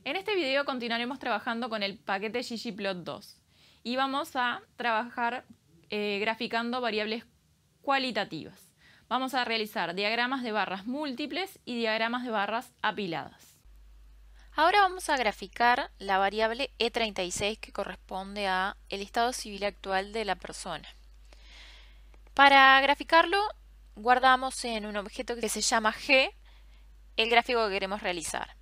En este video continuaremos trabajando con el paquete ggplot2 y vamos a trabajar graficando variables cualitativas. Vamos a realizar diagramas de barras múltiples y diagramas de barras apiladas. Ahora vamos a graficar la variable E36 que corresponde a el estado civil actual de la persona. Para graficarlo, guardamos en un objeto que se llama G el gráfico que queremos realizar.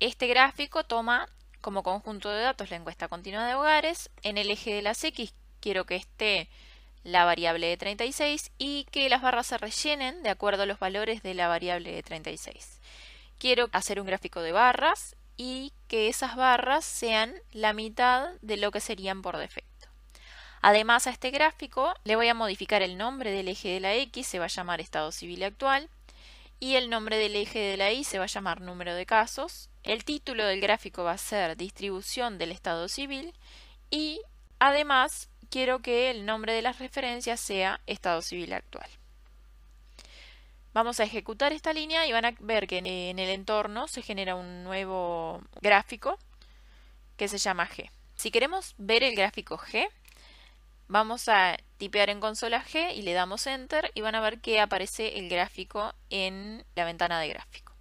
Este gráfico toma como conjunto de datos la encuesta continua de hogares. En el eje de las X quiero que esté la variable E36 y que las barras se rellenen de acuerdo a los valores de la variable E36. Quiero hacer un gráfico de barras y que esas barras sean la mitad de lo que serían por defecto. Además, a este gráfico le voy a modificar el nombre del eje de la X, se va a llamar estado civil actual, y el nombre del eje de la Y se va a llamar número de casos. El título del gráfico va a ser distribución del estado civil y además quiero que el nombre de las referencias sea estado civil actual. Vamos a ejecutar esta línea y van a ver que en el entorno se genera un nuevo gráfico que se llama G. Si queremos ver el gráfico G, vamos a tipear en consola G y le damos Enter y van a ver que aparece el gráfico en la ventana de gráfico.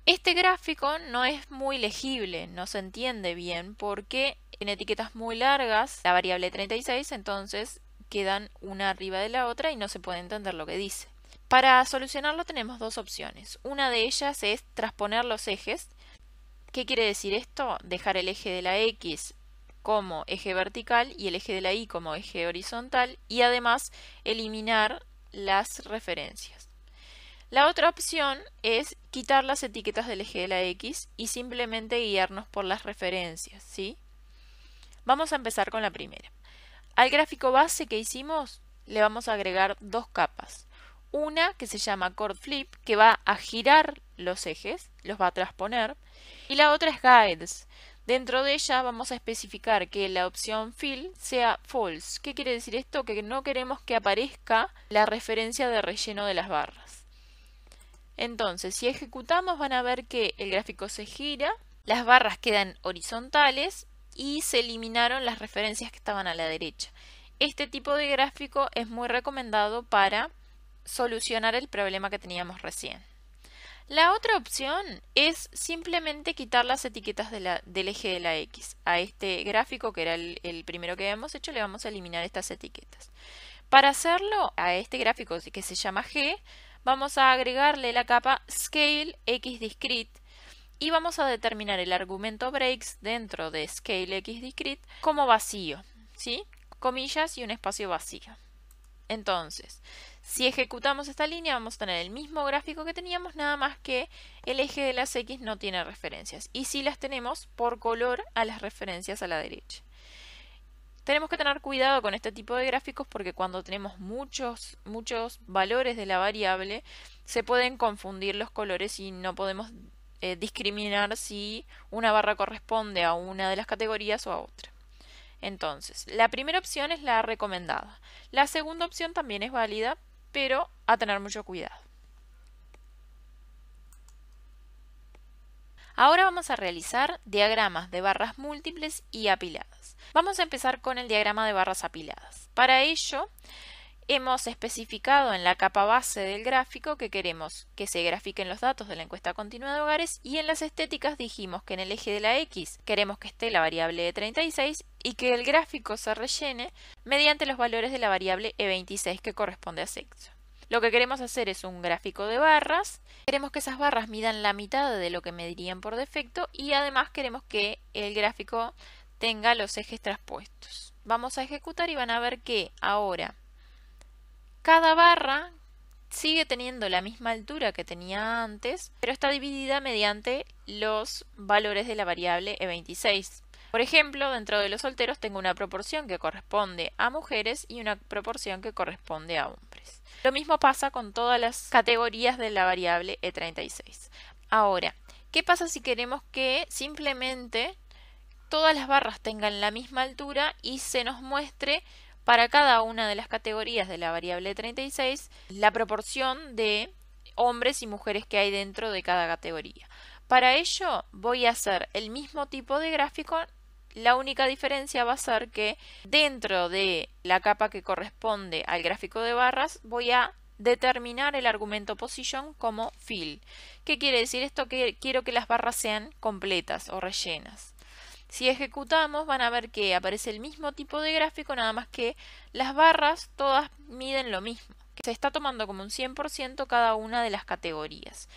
Este gráfico no es muy legible, no se entiende bien porque en etiquetas muy largas la variable 36 entonces quedan una arriba de la otra y no se puede entender lo que dice. Para solucionarlo tenemos dos opciones. Una de ellas es transponer los ejes. ¿Qué quiere decir esto? Dejar el eje de la X como eje vertical y el eje de la Y como eje horizontal y además eliminar las referencias. La otra opción es quitar las etiquetas del eje de la X y simplemente guiarnos por las referencias, ¿sí? Vamos a empezar con la primera. Al gráfico base que hicimos le vamos a agregar dos capas. Una que se llama Chord Flip, que va a girar los ejes, los va a transponer, y la otra es Guides. Dentro de ella vamos a especificar que la opción Fill sea False. ¿Qué quiere decir esto? Que no queremos que aparezca la referencia de relleno de las barras. Entonces, si ejecutamos van a ver que el gráfico se gira, las barras quedan horizontales y se eliminaron las referencias que estaban a la derecha. Este tipo de gráfico es muy recomendado para solucionar el problema que teníamos recién. La otra opción es simplemente quitar las etiquetas del eje de la X. A este gráfico, que era el primero que habíamos hecho, le vamos a eliminar estas etiquetas. Para hacerlo, a este gráfico que se llama G, vamos a agregarle la capa Scale X Discrete y vamos a determinar el argumento breaks dentro de Scale X Discrete como vacío, ¿sí? Comillas y un espacio vacío. Entonces, si ejecutamos esta línea vamos a tener el mismo gráfico que teníamos, nada más que el eje de las X no tiene referencias. Y sí las tenemos por color a las referencias a la derecha. Tenemos que tener cuidado con este tipo de gráficos porque cuando tenemos muchos valores de la variable se pueden confundir los colores y no podemos discriminar si una barra corresponde a una de las categorías o a otra. Entonces, la primera opción es la recomendada. La segunda opción también es válida, pero a tener mucho cuidado. Ahora vamos a realizar diagramas de barras múltiples y apiladas. Vamos a empezar con el diagrama de barras apiladas. Para ello, hemos especificado en la capa base del gráfico que queremos que se grafiquen los datos de la encuesta continua de hogares y en las estéticas dijimos que en el eje de la X queremos que esté la variable E36 y que el gráfico se rellene mediante los valores de la variable E26 que corresponde a sexo. Lo que queremos hacer es un gráfico de barras, queremos que esas barras midan la mitad de lo que medirían por defecto y además queremos que el gráfico tenga los ejes traspuestos. Vamos a ejecutar y van a ver que ahora cada barra sigue teniendo la misma altura que tenía antes, pero está dividida mediante los valores de la variable E26. Por ejemplo, dentro de los solteros tengo una proporción que corresponde a mujeres y una proporción que corresponde a hombres. Lo mismo pasa con todas las categorías de la variable E36. Ahora, ¿qué pasa si queremos que simplemente todas las barras tengan la misma altura y se nos muestre para cada una de las categorías de la variable 36 la proporción de hombres y mujeres que hay dentro de cada categoría? Para ello voy a hacer el mismo tipo de gráfico, la única diferencia va a ser que dentro de la capa que corresponde al gráfico de barras voy a determinar el argumento position como fill. ¿Qué quiere decir esto? Que quiero que las barras sean completas o rellenas. Si ejecutamos van a ver que aparece el mismo tipo de gráfico, nada más que las barras todas miden lo mismo. Se está tomando como un 100% cada una de las categorías.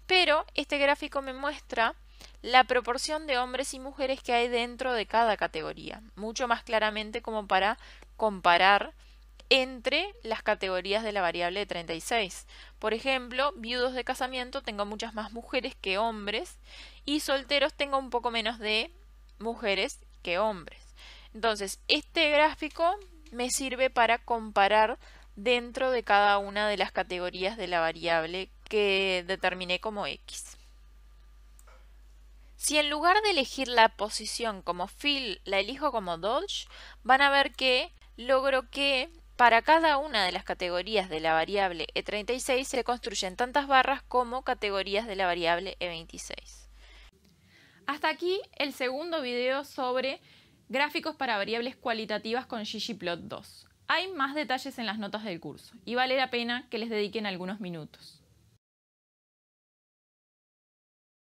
Pero este gráfico me muestra la proporción de hombres y mujeres que hay dentro de cada categoría, mucho más claramente como para comparar entre las categorías de la variable de 36. Por ejemplo, viudos de casamiento tengo muchas más mujeres que hombres y solteros tengo un poco menos de mujeres que hombres. Entonces, este gráfico me sirve para comparar dentro de cada una de las categorías de la variable que determiné como X. Si en lugar de elegir la posición como fill la elijo como dodge, van a ver que logro que para cada una de las categorías de la variable E36 se construyen tantas barras como categorías de la variable E26. Hasta aquí el segundo video sobre gráficos para variables cualitativas con ggplot2. Hay más detalles en las notas del curso y vale la pena que les dediquen algunos minutos.